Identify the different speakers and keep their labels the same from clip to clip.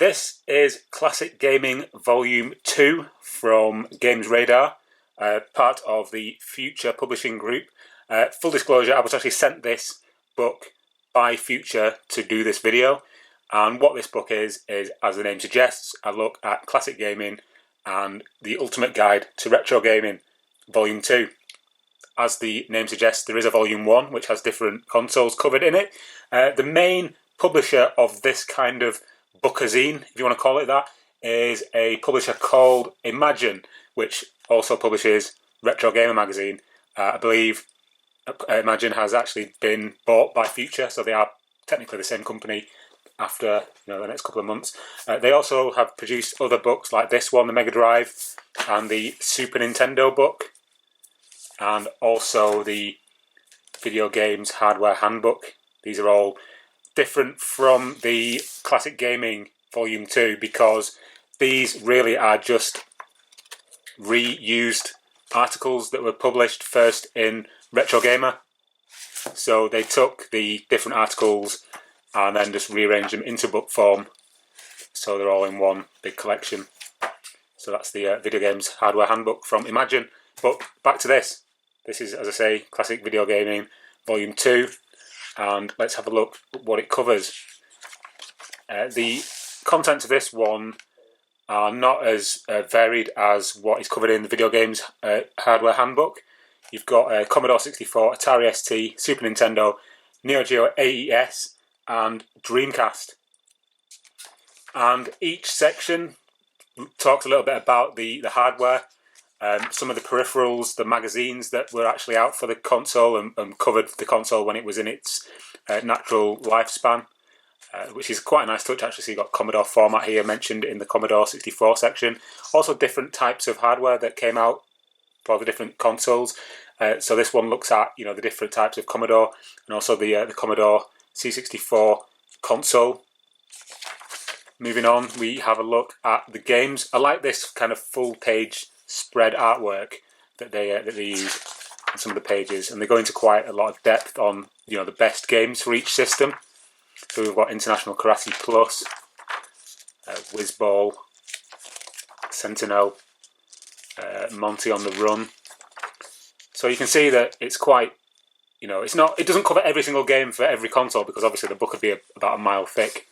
Speaker 1: This is Classic Gaming Volume 2 from Gamesradar, part of the Future Publishing Group. Full disclosure, I was actually sent this book by Future to do this video, and what this book is, as the name suggests, a look at classic gaming and the ultimate guide to retro gaming, Volume 2. As the name suggests, there is a Volume 1 which has different consoles covered in it. The main publisher of this kind of bookazine, if you want to call it that, is a publisher called Imagine, which also publishes Retro Gamer magazine. I believe Imagine has actually been bought by Future, so they are technically the same company after the next couple of months. They also have produced other books like this one, the Mega Drive, and the Super Nintendo book, and also the Video Games Hardware Handbook. These are all different from the Classic Gaming Volume 2 because these really are just reused articles that were published first in Retro Gamer. So they took the different articles and then just rearranged them into book form, so they're all in one big collection. So that's the Video Games Hardware Handbook from Imagine. But back to this. This is, as I say, Classic Video Gaming Volume 2. And let's have a look at what it covers. The contents of this one are not as varied as what is covered in the Video Games Hardware Handbook. You've got Commodore 64, Atari ST, Super Nintendo, Neo Geo AES, and Dreamcast. And each section talks a little bit about the hardware, some of the peripherals, the magazines that were actually out for the console and covered the console when it was in its natural lifespan, which is quite a nice touch actually. So you've got Commodore format here mentioned in the Commodore 64 section. Also different types of hardware that came out for the different consoles. So this one looks at the different types of Commodore and also the Commodore C64 console. Moving on, we have a look at the games. I like this kind of full page spread artwork that they use on some of the pages, and they go into quite a lot of depth on the best games for each system. So we've got International Karate Plus, Whizball, Sentinel, Monty on the Run. So you can see that it's quite, it doesn't cover every single game for every console because obviously the book would be about a mile thick,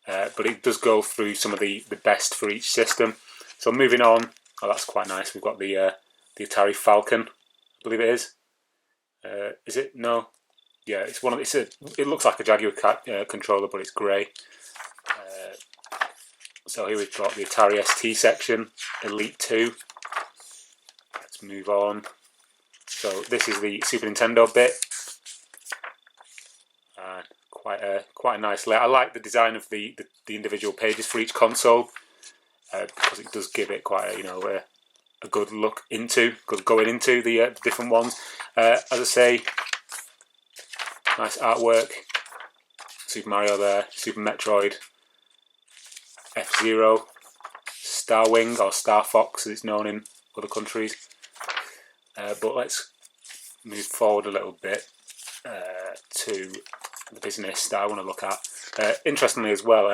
Speaker 1: but it does go through some of the best for each system. So moving on. Oh, that's quite nice. We've got the Atari Falcon, I believe it is. Is it? No. Yeah, it's one of. It looks like a Jaguar controller, but it's grey. So here we've got the Atari ST section, Elite 2. Let's move on. So this is the Super Nintendo bit. Quite a nice layout. I like the design of the individual pages for each console. Because it does give it quite a good look going into the different ones. As I say, nice artwork. Super Mario there, Super Metroid, F-Zero, Star Wing or Star Fox as it's known in other countries. But let's move forward a little bit to the business that I want to look at. Interestingly as well,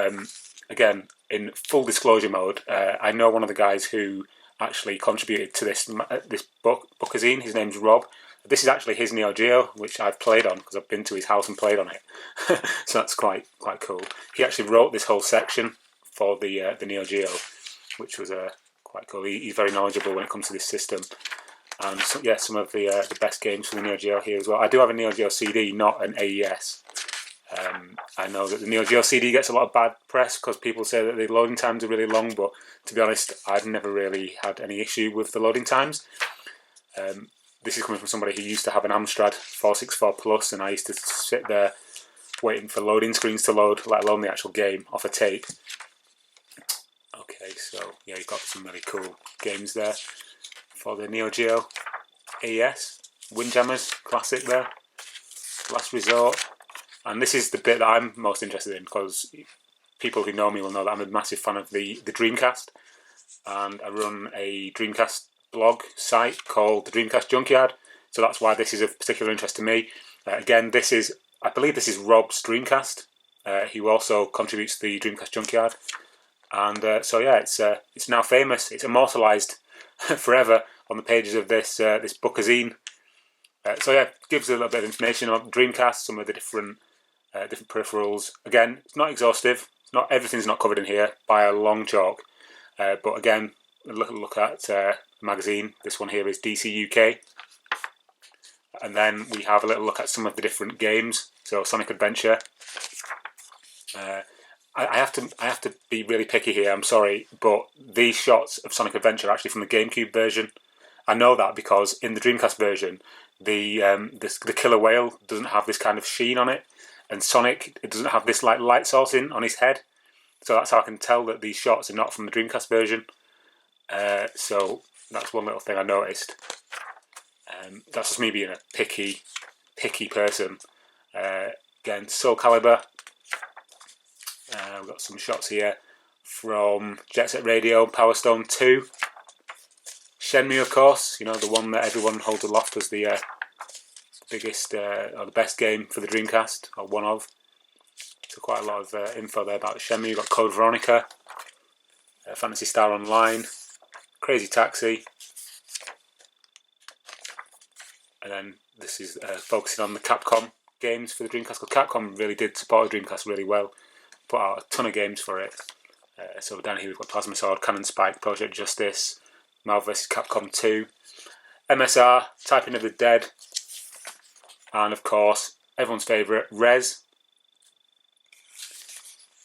Speaker 1: again, in full disclosure mode, I know one of the guys who actually contributed to this bookazine. His name's Rob. This is actually his Neo Geo, which I've played on because I've been to his house and played on it. So that's quite cool. He actually wrote this whole section for the Neo Geo, which was quite cool. He's very knowledgeable when it comes to this system. And so, yeah, some of the best games for the Neo Geo here as well. I do have a Neo Geo CD, not an AES. I know that the Neo Geo CD gets a lot of bad press because people say that the loading times are really long, but to be honest, I've never really had any issue with the loading times. This is coming from somebody who used to have an Amstrad 464 Plus, and I used to sit there waiting for loading screens to load, let alone the actual game off a tape. Okay, so yeah, you've got some really cool games there for the Neo Geo AES. Windjammers, classic there. Last Resort. And this is the bit that I'm most interested in because people who know me will know that I'm a massive fan of the Dreamcast, and I run a Dreamcast blog site called the Dreamcast Junkyard, so that's why this is of particular interest to me. Again, I believe this is Rob's Dreamcast, who also contributes to the Dreamcast Junkyard, And so yeah, it's now famous. It's immortalised forever on the pages of this bookazine. So yeah, gives a little bit of information on Dreamcast, some of the different peripherals. Again, it's not exhaustive. Everything's not covered in here by a long chalk. But again, look at the magazine. This one here is DC UK. And then we have a little look at some of the different games. So Sonic Adventure. I have to be really picky here. I'm sorry, but these shots of Sonic Adventure are actually from the GameCube version. I know that because in the Dreamcast version, the killer whale doesn't have this kind of sheen on it, and Sonic, it doesn't have this like light source on his head. So that's how I can tell that these shots are not from the Dreamcast version. So that's one little thing I noticed. That's just me being a picky person. Again, Soul Calibur. We've got some shots here from Jet Set Radio, Power Stone 2. Shenmue, of course, you know, the one that everyone holds aloft as the biggest or the best game for the Dreamcast, or one of. So quite a lot of info there about Shenmue. You've got Code Veronica, Phantasy Star Online, Crazy Taxi. And then this is focusing on the Capcom games for the Dreamcast, because Capcom really did support the Dreamcast really well. Put out a ton of games for it. So down here we've got Plasma Sword, Cannon Spike, Project Justice, Marvel vs. Capcom 2, MSR, Typing of the Dead, and of course, everyone's favourite, Rez.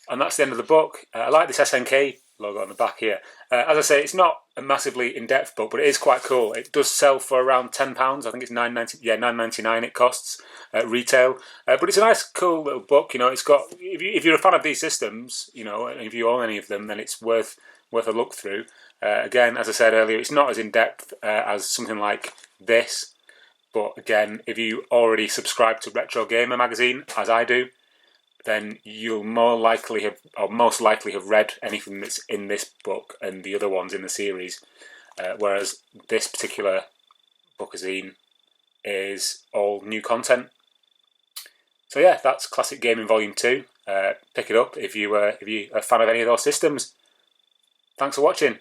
Speaker 1: And that's the end of the book. I like this SNK logo on the back here. As I say, it's not a massively in-depth book, but it is quite cool. It does sell for around £10. I think it's £9.99 it costs at retail. But it's a nice, cool little book. You know, it's got, if you're a fan of these systems, you know, and if you own any of them, then it's worth a look through. Again, as I said earlier, it's not as in-depth as something like this. But again, if you already subscribe to Retro Gamer magazine, as I do, then you'll most likely have read anything that's in this book and the other ones in the series. Whereas this particular bookazine is all new content. So yeah, that's Classic Gaming Volume 2. Pick it up if you're a fan of any of those systems. Thanks for watching.